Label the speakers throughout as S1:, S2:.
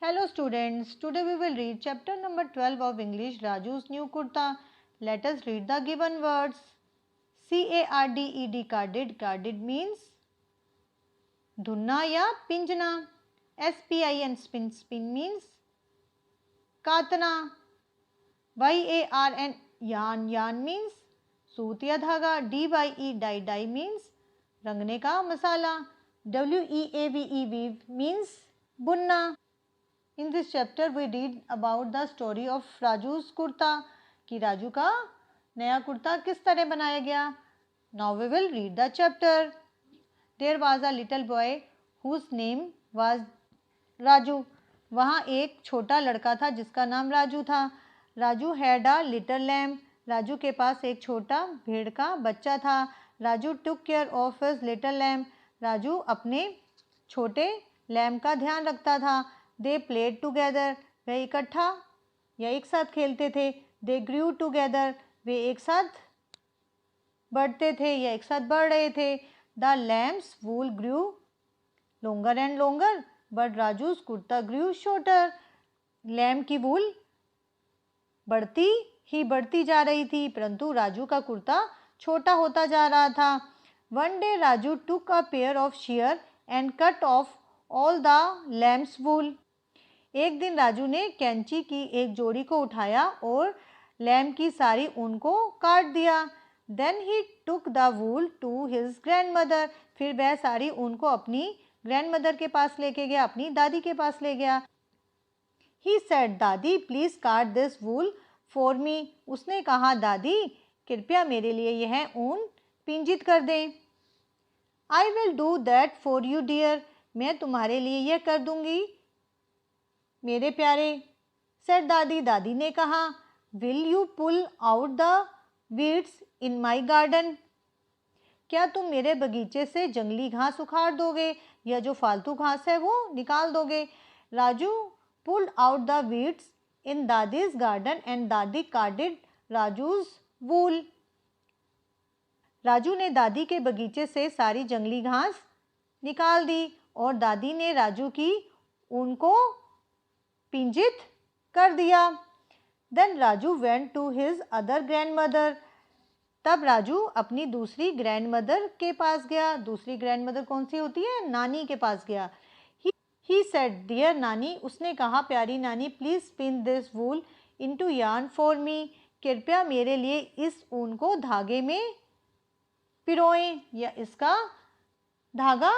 S1: Hello students, today we will read chapter number 12 of English, Raju's New Kurta. Let us read the given words. CARDED, carded. Carded means dhunna ya pinjna. SPIN, spin. Spin means katna. YARN, yarn. Yarn means सूत या धागा. DYE, dye. Dye means रंगने का मसाला. WEAVE, weave means बुनना. In this chapter we read about the story of Raju's kurta कि राजू का नया कुर्ता किस तरह बनाया गया. Now we will read the chapter. There was a little boy whose name was Raju. वहाँ एक छोटा लड़का था जिसका नाम राजू था. Raju had a little lamb. Raju के पास एक छोटा भेड़ का बच्चा था. Raju took care of his little lamb. Raju अपने छोटे लैम का ध्यान रखता था. They played together. वे इकट्ठा या एक साथ खेलते थे. They grew together. वे एक साथ बढ़ते थे या एक साथ बढ़ रहे थे. The lamb's wool grew longer and longer, but Raju's kurta grew shorter. Lamb की वूल बढ़ती ही बढ़ती जा रही थी, परंतु राजू का कुर्ता छोटा होता जा रहा था. One day Raju took a pair of shears and cut off all the lamb's wool. एक दिन राजू ने कैंची की एक जोड़ी को उठाया और लैम की सारी ऊन को काट दिया. Then he took the wool to his grandmother. फिर वह सारी ऊन को अपनी ग्रैंडमदर के पास लेके गया, अपनी दादी के पास ले गया. He said, दादी please cut this wool for me. उसने कहा, दादी कृपया मेरे लिए यह ऊन पिंजित कर दें. I will do that for you dear. मैं तुम्हारे लिए यह कर दूंगी मेरे प्यारे. said दादी. दादी ने कहा, will you pull out the weeds in my garden? क्या तुम मेरे बगीचे से जंगली घास उखाड़ दोगे या जो फालतू घास है वो निकाल दोगे. Raju pulled out the weeds in दादी's garden and दादी carded Raju's wool. राजू ने दादी के बगीचे से सारी जंगली घास निकाल दी और दादी ने राजू की ऊन को पिंजित कर दिया. Then Raju went to his other grandmother. तब राजू अपनी दूसरी ग्रैंडमदर के पास गया. दूसरी ग्रैंडमदर कौन सी होती है? नानी के पास गया. He said, dear नानी, उसने कहा, प्यारी नानी, please spin this wool into yarn for me. कृपया मेरे लिए इस ऊन को धागे में पिरोएं या इसका धागा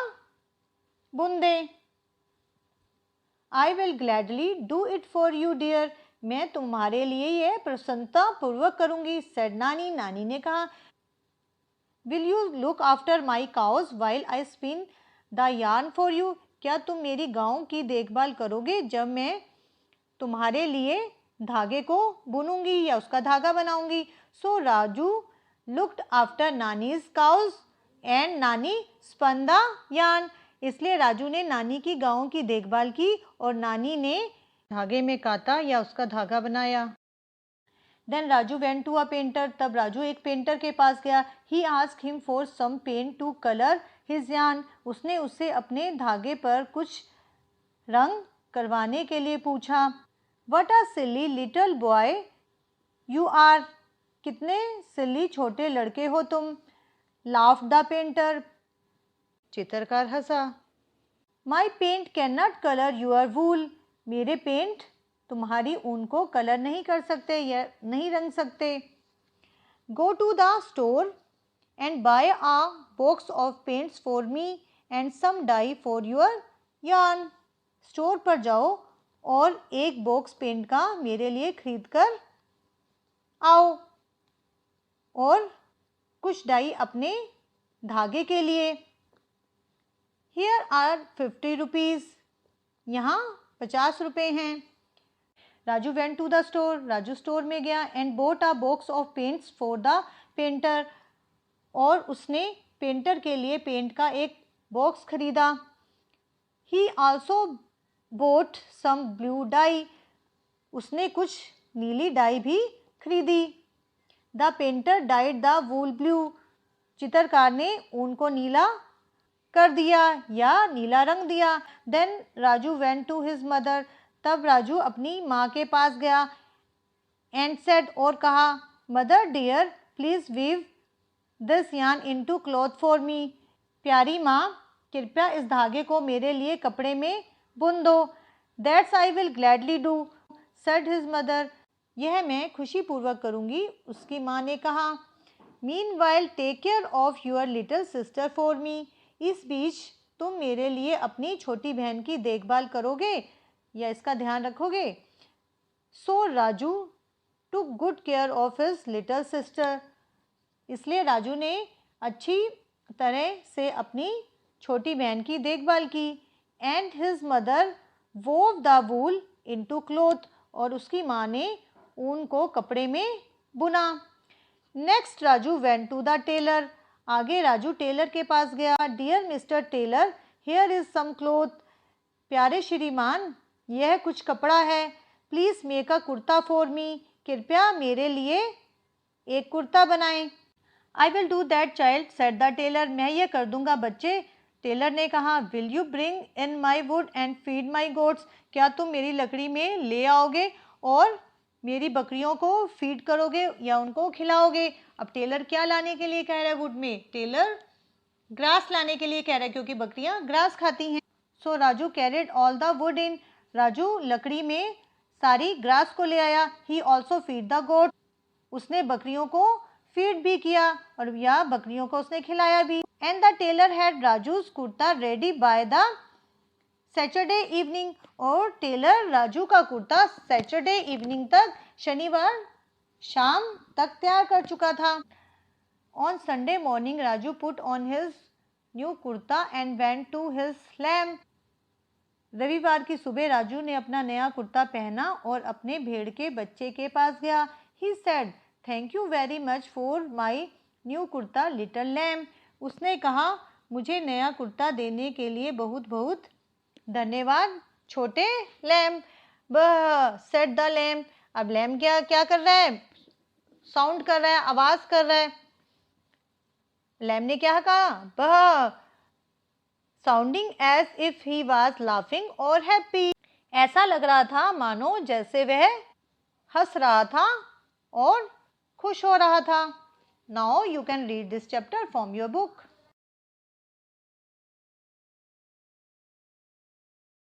S1: बुन दें. I will gladly do it for you dear. मैं तुम्हारे लिए यह प्रसन्नता पूर्वक करूंगी. said नानी. नानी ने कहा, will you look after my cows while I spin the yarn for you? क्या तुम मेरी गायों की देखभाल करोगे जब मैं तुम्हारे लिए धागे को बुनूंगी या उसका धागा बनाऊंगी. So Raju looked after Nani's cows and Nani spun the yarn. इसलिए राजू ने नानी की गायों की देखभाल की और नानी ने धागे में काता या उसका धागा बनाया. Then Raju went to a painter. तब राजू एक पेंटर के पास गया. He asked him for some paint to color his yarn. उसने उससे अपने धागे पर कुछ रंग करवाने के लिए पूछा. What a silly little boy you are. कितने सिली छोटे लड़के हो तुम. Laughed the painter. चित्रकार हंसा. My paint cannot color your wool. मेरे पेंट तुम्हारी ऊन को कलर नहीं कर सकते या नहीं रंग सकते. Go to the store and buy a box of paints for me and some dye for your yarn. Store पर जाओ और एक बॉक्स पेंट का मेरे लिए खरीद कर आओ और कुछ डाई अपने धागे के लिए. Here are 50 rupees. यहाँ 50 रुपये हैं. Raju went to the store. Raju store में गया and bought a box of paints for the painter. और उसने पेंटर के लिए पेंट का एक बॉक्स खरीदा. He also bought some blue dye. उसने कुछ नीली डाई भी खरीदी. The painter dyed the wool blue. चित्रकार ने ऊन को नीला कर दिया या नीला रंग दिया. Then Raju went to his mother. तब राजू अपनी माँ के पास गया एंड सेड और कहा, mother dear please weave this yarn into cloth for me. प्यारी माँ, कृपया इस धागे को मेरे लिए कपड़े में बुन दो। That's I will gladly do said his mother. यह मैं खुशीपूर्वक करूँगी, उसकी माँ ने कहा। Meanwhile take care of your little sister for me. इस बीच तुम मेरे लिए अपनी छोटी बहन की देखभाल करोगे या इसका ध्यान रखोगे। So Raju took good care of his little sister. इसलिए राजू ने अच्छी तरह से अपनी छोटी बहन की देखभाल की। And his mother wove the wool into cloth. और उसकी माँ ने ऊन को कपड़े में बुना। Next Raju went to the tailor. आगे राजू टेलर के पास गया। Dear mister tailor, here is some cloth. प्यारे श्रीमान, यह कुछ कपड़ा है। Please make a kurta for me. कृपया मेरे लिए एक कुर्ता बनाएं। I will do that child said the tailor. मैं ये कर दूंगा बच्चे। टेलर ने कहा, will you bring in my would and feed my goats. क्या तुम मेरी लकड़ी में ले आओगे और मेरी बकरियों को फीड करोगे या उनको खिलाओगे। अब टेलर क्या लाने के लिए कह रहा है वुड में? टेलर ग्रास लाने के लिए कह रहा है क्योंकि बकरियां ग्रास खाती हैं। So Raju carried all the wood in. Raju लकड़ी में सारी ग्रास को ले आया। He also feed the goat. उसने बकरियों को फीड भी किया और या बकरियों को उसने खिलाया भी। And the tailor had Raju's kurta ready by the Saturday evening. और टेलर राजू का कुर्ता सैटरडे इवनिंग तक, शनिवार शाम तक तैयार कर चुका था। On Sunday morning Raju put on his new kurta and went to his lamb. रविवार की सुबह राजू ने अपना नया कुर्ता पहना और अपने भेड़ के बच्चे के पास गया। He said, thank you very much for my new kurta little lamb. उसने कहा, मुझे नया कुर्ता देने के लिए बहुत बहुत धन्यवाद छोटे लैम। बह सेड द लैम। अब लैम क्या क्या कर रहा है? साउंड कर रहा है, आवाज कर रहा है। लैम ने क्या कहा? Baa, sounding as if he was laughing और हैप्पी। ऐसा लग रहा था मानो जैसे वह हंस रहा था और खुश हो रहा था। Now you can read this chapter from your book.